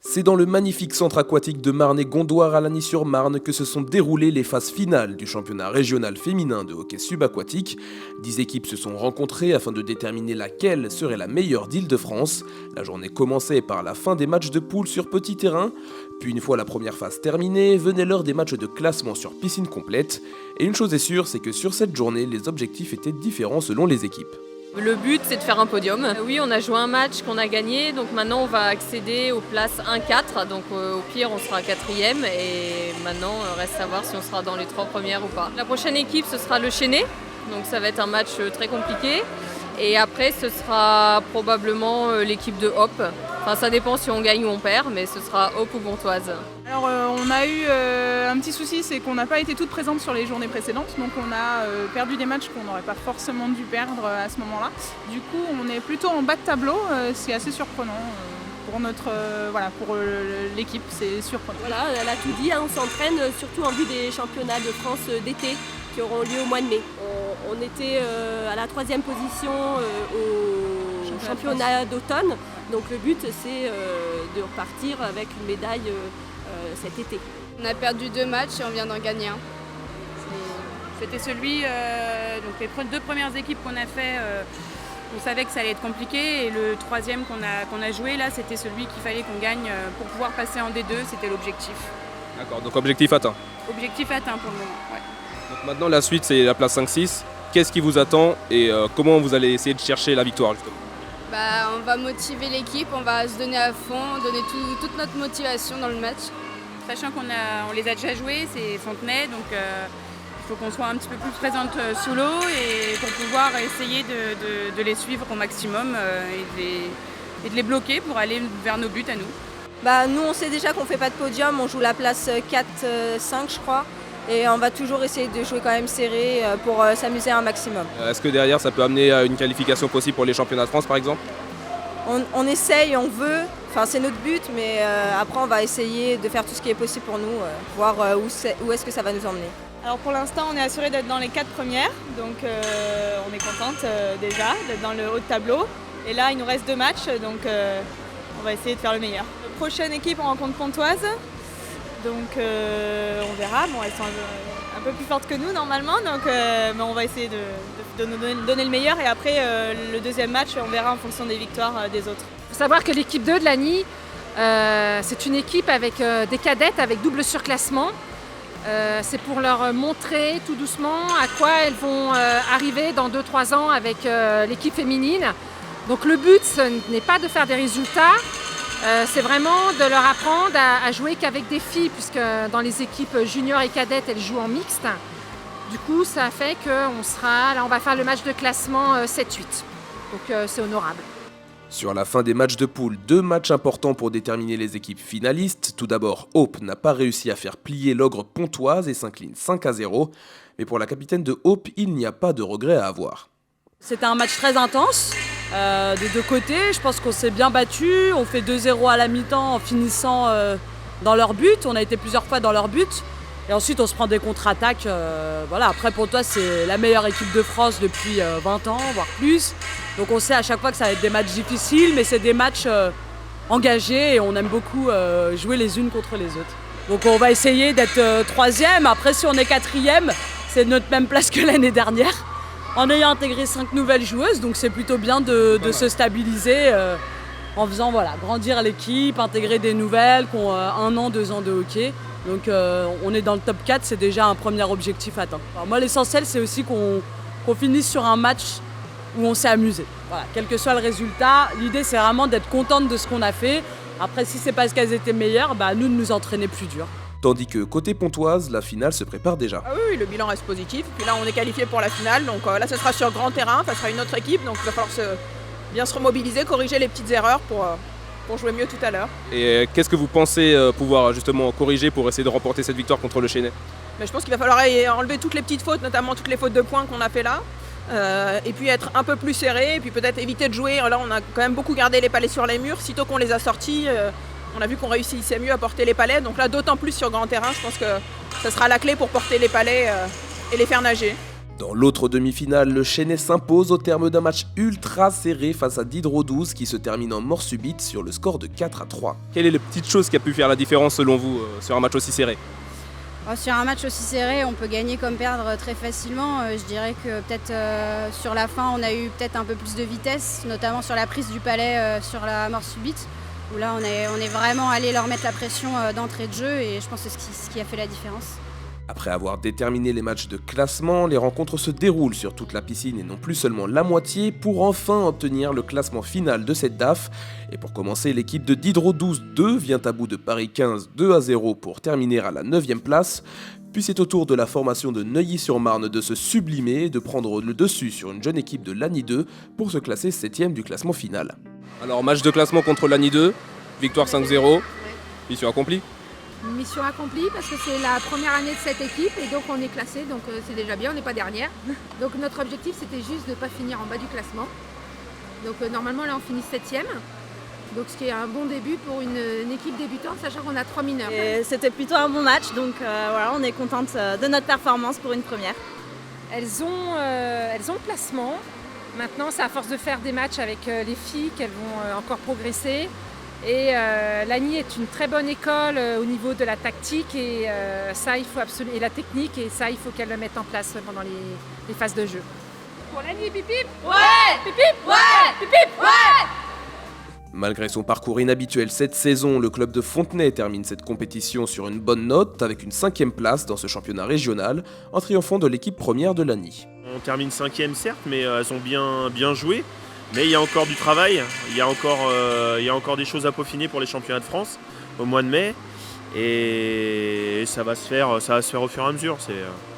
C'est dans le magnifique centre aquatique de Marne-et-Gondoire à Lagny-sur-Marne que se sont déroulées les phases finales du championnat régional féminin de hockey subaquatique. 10 équipes se sont rencontrées afin de déterminer laquelle serait la meilleure d'Île-de-France. La journée commençait par la fin des matchs de poule sur petit terrain, puis une fois la première phase terminée, venait l'heure des matchs de classement sur piscine complète. Et une chose est sûre, c'est que sur cette journée, les objectifs étaient différents selon les équipes. Le but, c'est de faire un podium. Oui, on a joué un match qu'on a gagné, donc maintenant on va accéder aux places 1-4. Donc au pire, on sera 4e et maintenant, reste à voir si on sera dans les 3 premières ou pas. La prochaine équipe, ce sera le Chénet, donc ça va être un match très compliqué. Et après, ce sera probablement l'équipe de Hop. Enfin, ça dépend si on gagne ou on perd, mais ce sera Hop ou Pontoise. Alors on a eu un petit souci, c'est qu'on n'a pas été toutes présentes sur les journées précédentes, donc on a perdu des matchs qu'on n'aurait pas forcément dû perdre à ce moment-là. Du coup on est plutôt en bas de tableau, c'est assez surprenant pour l'équipe, c'est surprenant. Voilà, elle a tout dit, on s'entraîne surtout en vue des championnats de France d'été qui auront lieu au mois de mai. On était à la 3e position au championnat d'automne, donc le but c'est de repartir avec une médaille cet été. On a perdu 2 matchs et on vient d'en gagner un. C'était donc les 2 premières équipes qu'on a fait, on savait que ça allait être compliqué et le 3e qu'on a joué là, c'était celui qu'il fallait qu'on gagne pour pouvoir passer en D2, c'était l'objectif. D'accord, donc objectif atteint. Objectif atteint pour le moment, ouais. Donc maintenant la suite c'est la place 5-6. Qu'est-ce qui vous attend et comment vous allez essayer de chercher la victoire justement ? On va motiver l'équipe, on va se donner à fond, donner toute notre motivation dans le match. Sachant qu'on les a déjà joués, c'est Fontenay, donc il faut qu'on soit un petit peu plus présente sous l'eau et pour pouvoir essayer de les suivre au maximum et de les bloquer pour aller vers nos buts à nous. Nous on sait déjà qu'on ne fait pas de podium, on joue la place 4-5 je crois. Et on va toujours essayer de jouer quand même serré pour s'amuser un maximum. Est-ce que derrière ça peut amener à une qualification possible pour les championnats de France par exemple ? On essaye, on veut, c'est notre but, mais après on va essayer de faire tout ce qui est possible pour nous, voir où est-ce que ça va nous emmener. Alors pour l'instant on est assuré d'être dans les 4 premières, donc on est contente déjà d'être dans le haut de tableau. Et là il nous reste 2 matchs, donc on va essayer de faire le meilleur. La prochaine équipe on rencontre Pontoise. Donc on verra, elles sont un peu plus fortes que nous normalement, donc mais on va essayer de nous donner le meilleur et après le deuxième match on verra en fonction des victoires des autres. Il faut savoir que l'équipe 2 de Lagny, c'est une équipe avec des cadettes avec double surclassement. C'est pour leur montrer tout doucement à quoi elles vont arriver dans 2-3 ans avec l'équipe féminine. Donc le but ce n'est pas de faire des résultats, c'est vraiment de leur apprendre à jouer qu'avec des filles, puisque dans les équipes juniors et cadettes, elles jouent en mixte. Du coup, ça fait on va faire le match de classement 7-8. Donc c'est honorable. Sur la fin des matchs de poule, 2 matchs importants pour déterminer les équipes finalistes. Tout d'abord, Hope n'a pas réussi à faire plier l'ogre pontoise et s'incline 5-0. Mais pour la capitaine de Hope, il n'y a pas de regret à avoir. C'était un match très intense, des 2 côtés. Je pense qu'on s'est bien battu. On fait 2-0 à la mi-temps en finissant dans leur but. On a été plusieurs fois dans leur but. Et ensuite, on se prend des contre-attaques. Après, pour toi, c'est la meilleure équipe de France depuis 20 ans, voire plus. Donc on sait à chaque fois que ça va être des matchs difficiles, mais c'est des matchs engagés et on aime beaucoup jouer les unes contre les autres. Donc on va essayer d'être 3e. Après, si on est 4e, c'est notre même place que l'année dernière. En ayant intégré 5 nouvelles joueuses, donc c'est plutôt bien de se stabiliser en faisant grandir l'équipe, intégrer des nouvelles qui ont 1 an, 2 ans de hockey. Donc on est dans le top 4, c'est déjà un premier objectif atteint. Alors moi l'essentiel c'est aussi qu'on finisse sur un match où on s'est amusé. Voilà, quel que soit le résultat, l'idée c'est vraiment d'être contente de ce qu'on a fait. Après si c'est parce qu'elles étaient meilleures, nous de nous entraîner plus dur. Tandis que côté pontoise, la finale se prépare déjà. Ah oui, le bilan reste positif. Puis là, on est qualifié pour la finale. Donc là, ce sera sur grand terrain. Ça sera une autre équipe. Donc il va falloir bien se remobiliser, corriger les petites erreurs pour jouer mieux tout à l'heure. Et qu'est-ce que vous pensez pouvoir justement corriger pour essayer de remporter cette victoire contre le Chénet ? Mais je pense qu'il va falloir enlever toutes les petites fautes, notamment toutes les fautes de points qu'on a fait là. Et puis être un peu plus serré. Et puis peut-être éviter de jouer. Là, on a quand même beaucoup gardé les palets sur les murs. Sitôt qu'on les a sortis, on a vu qu'on réussissait mieux à porter les palets. Donc là, d'autant plus sur grand terrain, je pense que ça sera la clé pour porter les palets et les faire nager. Dans l'autre demi-finale, le Chennai s'impose au terme d'un match ultra serré face à Diderot 12 qui se termine en mort subite sur le score de 4-3. Quelle est la petite chose qui a pu faire la différence selon vous sur un match aussi serré ? Sur un match aussi serré, on peut gagner comme perdre très facilement. Je dirais que peut-être sur la fin, on a eu peut-être un peu plus de vitesse, notamment sur la prise du palais sur la mort subite, où là on est vraiment allé leur mettre la pression d'entrée de jeu et je pense que c'est ce qui a fait la différence. Après avoir déterminé les matchs de classement, les rencontres se déroulent sur toute la piscine et non plus seulement la moitié pour enfin obtenir le classement final de cette DAF. Et pour commencer, l'équipe de Diderot 12-2 vient à bout de Paris 15 2-0 pour terminer à la 9e place. Puis c'est au tour de la formation de Neuilly-sur-Marne de se sublimer et de prendre le dessus sur une jeune équipe de l'ANI 2 pour se classer 7e du classement final. Alors match de classement contre l'ANI 2, victoire 5-0, mission accomplie. Mission accomplie parce que c'est la première année de cette équipe et donc on est classé, donc c'est déjà bien, on n'est pas dernière. Donc notre objectif c'était juste de ne pas finir en bas du classement. Donc normalement là on finit 7e, donc ce qui est un bon début pour une équipe débutante, sachant qu'on a 3 mineurs. C'était plutôt un bon match, donc voilà, on est contente de notre performance pour une première. Elles ont le placement. Maintenant c'est à force de faire des matchs avec les filles qu'elles vont encore progresser. Et l'ANI est une très bonne école au niveau de la tactique et ça il faut absolument, et la technique, et ça il faut qu'elle le mette en place pendant les phases de jeu. Pour l'ANI, pip pip. Ouais. Pip pip. Ouais. Pip pip. Ouais. Malgré son parcours inhabituel cette saison, le club de Fontenay termine cette compétition sur une bonne note avec une 5e place dans ce championnat régional en triomphant de l'équipe première de l'ANI. On termine 5e certes, mais elles ont bien joué. Mais il y a encore du travail, il y a encore des choses à peaufiner pour les championnats de France au mois de mai. Et ça va se faire au fur et à mesure,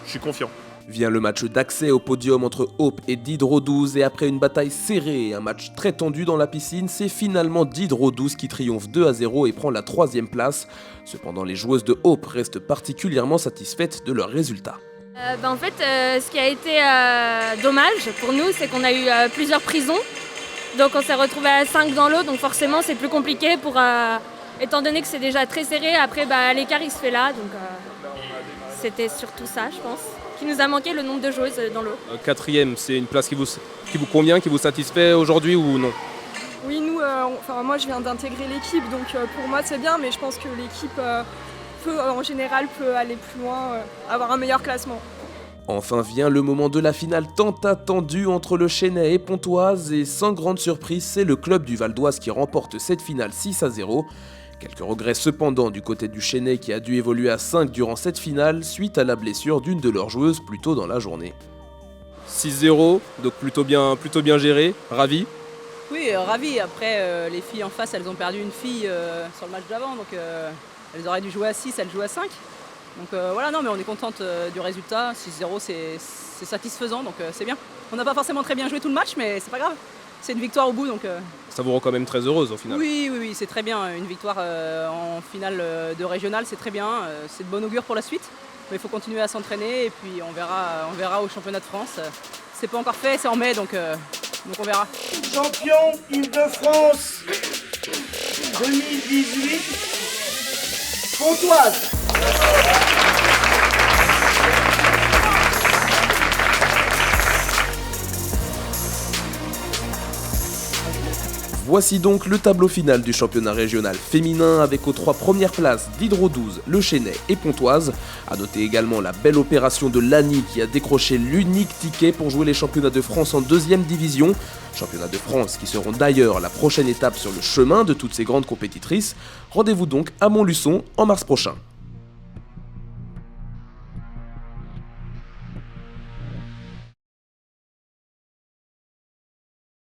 je suis confiant. Vient le match d'accès au podium entre Hope et Diderot 12 et après une bataille serrée et un match très tendu dans la piscine, c'est finalement Diderot 12 qui triomphe 2-0 et prend la 3e place. Cependant, les joueuses de Hope restent particulièrement satisfaites de leur résultat. En fait, ce qui a été dommage pour nous, c'est qu'on a eu plusieurs prisons. Donc on s'est retrouvé à 5 dans l'eau, donc forcément c'est plus compliqué pour, étant donné que c'est déjà très serré. Après l'écart il se fait là, donc c'était surtout ça je pense, qui nous a manqué, le nombre de joueuses dans l'eau. 4e, c'est une place qui vous convient, qui vous satisfait aujourd'hui ou non ? Oui, nous, moi je viens d'intégrer l'équipe, donc pour moi c'est bien, mais je pense que l'équipe en général peut aller plus loin, avoir un meilleur classement. Enfin vient le moment de la finale tant attendue entre le Chennai et Pontoise et sans grande surprise, c'est le club du Val d'Oise qui remporte cette finale 6-0. Quelques regrets cependant du côté du Chennai qui a dû évoluer à 5 durant cette finale suite à la blessure d'une de leurs joueuses plus tôt dans la journée. 6-0, donc plutôt bien géré, ravi. Oui, ravi. Après, les filles en face, elles ont perdu une fille sur le match d'avant, donc elles auraient dû jouer à 6, elles jouent à 5. Donc voilà, non mais on est contente du résultat, 6-0 c'est satisfaisant, donc c'est bien. On n'a pas forcément très bien joué tout le match, mais c'est pas grave, c'est une victoire au bout donc... Ça vous rend quand même très heureuse au final. Oui, c'est très bien, une victoire en finale de régional c'est très bien, c'est de bon augure pour la suite. Mais il faut continuer à s'entraîner et puis on verra au championnat de France. C'est pas encore fait, c'est en mai donc on verra. Champion Île-de-France 2018, Pontoise. Voici donc le tableau final du championnat régional féminin avec aux 3 premières places Diderot 12, le Chennai et Pontoise. A noter également la belle opération de l'ANI qui a décroché l'unique ticket pour jouer les championnats de France en 2e division. Championnats de France qui seront d'ailleurs la prochaine étape sur le chemin de toutes ces grandes compétitrices. Rendez-vous donc à Montluçon en mars prochain.